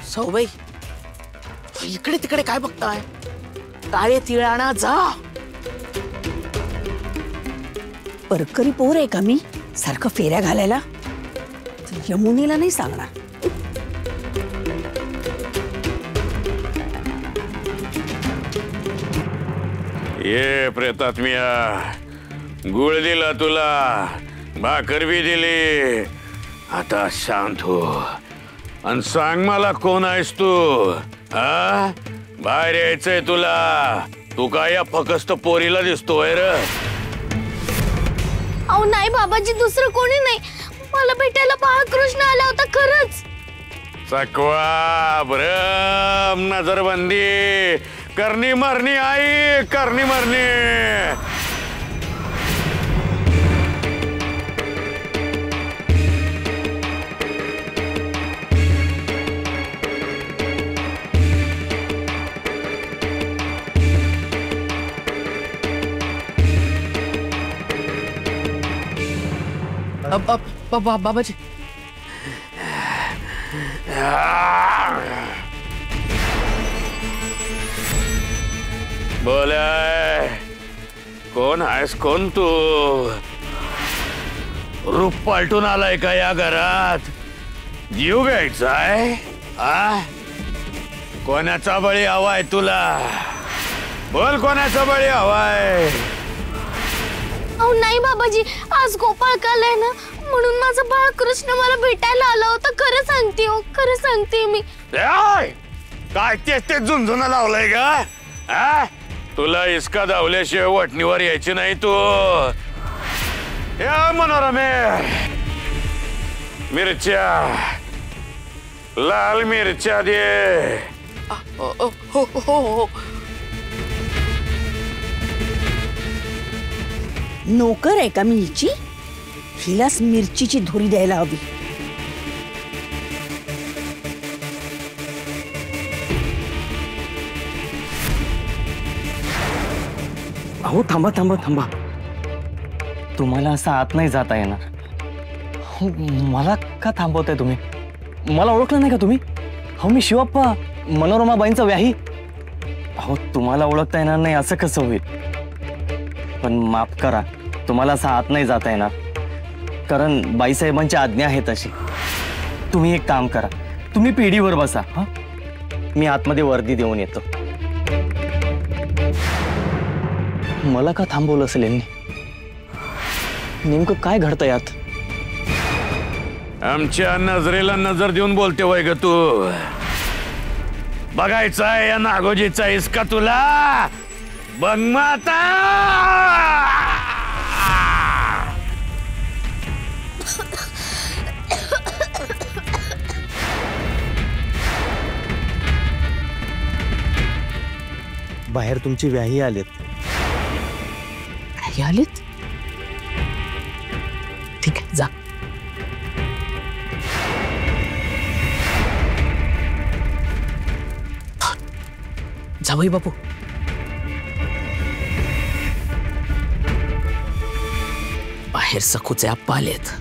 सौबाई, इकडे तिकडे काय बघताय? काळे तिळ आणा जा. परकरी पोर आहे का मी सारखं फेऱ्या घालायला? यमुनीला नाही सांगणार. ये प्रेतात्मिया, गुळ दिला तुला, भाकर बी दिली. आता शांत हो आणि सांग मला कोण आहेस तू? हा, बाहेर यायचंय तुला. तू काय या फकस्त पोरीला दिसतोय र? अहो नाही बाबाजी, दुसरं कोणी नाही. मला भेटायला बाळकृष्ण आला होता खरंच. चकवा भ्रम नजरबंदी करणी मरणी आई, करणी मरणी. बाबाजी, बोलाय कोण आहेस? कोण तू? रूप पालटून आलाय का या घरात? जीव घ्यायचाय? आ, कोणाचा बळी हवाय तुला? बोल, कोणाचा बळी हवाय? अहो नाही बाबाजी, आज गोपाळ काल ना, म्हणून माझा बाळकृष्ण मला भेटायला आला होता. खरं सांगते हो, खरं सांगते मी. काय तेच ते झुंझुन लावलंय का? हा, तुला इसका धावल्याशिवाय वटणीवर यायची नाही तू. या मनोरमे, मिरच्या, लाल मिरच्या दे. हो हो हो. नोकर आहे का मी हिची? हिलाच मिरचीची धुरी द्यायला हवी. अहो थांबा थांबा थांबा, तुम्हाला असं आत नाही जाता येणार. मला का थांबवताय तुम्ही? मला ओळखलं नाही का तुम्ही? हो, मी शिवप्पा, मनोरमाबाईंचा व्याही. अहो तुम्हाला ओळखता येणार नाही असं कसं होईल? पण माफ करा, तुम्हाला असं आत नाही जाता येणार, कारण बाईसाहेबांची आज्ञा आहे तशी. तुम्ही एक काम करा, तुम्ही पिढीवर बसा. हा, मी आतमध्ये वर्दी देऊन येतो. मला का थांबवलं असेल यांनी? नेमकं काय घडतं यात? आमच्या नजरेला नजर देऊन बोलते वय ग तू? बघायचा आहे या नागोजीचा इसका तुला? बघ माता. बाहेर तुमची व्याही आलेत. आलेत? ठीक आहे, जा. जावई बापू, बाहेर सखूचे आप्पा आलेत.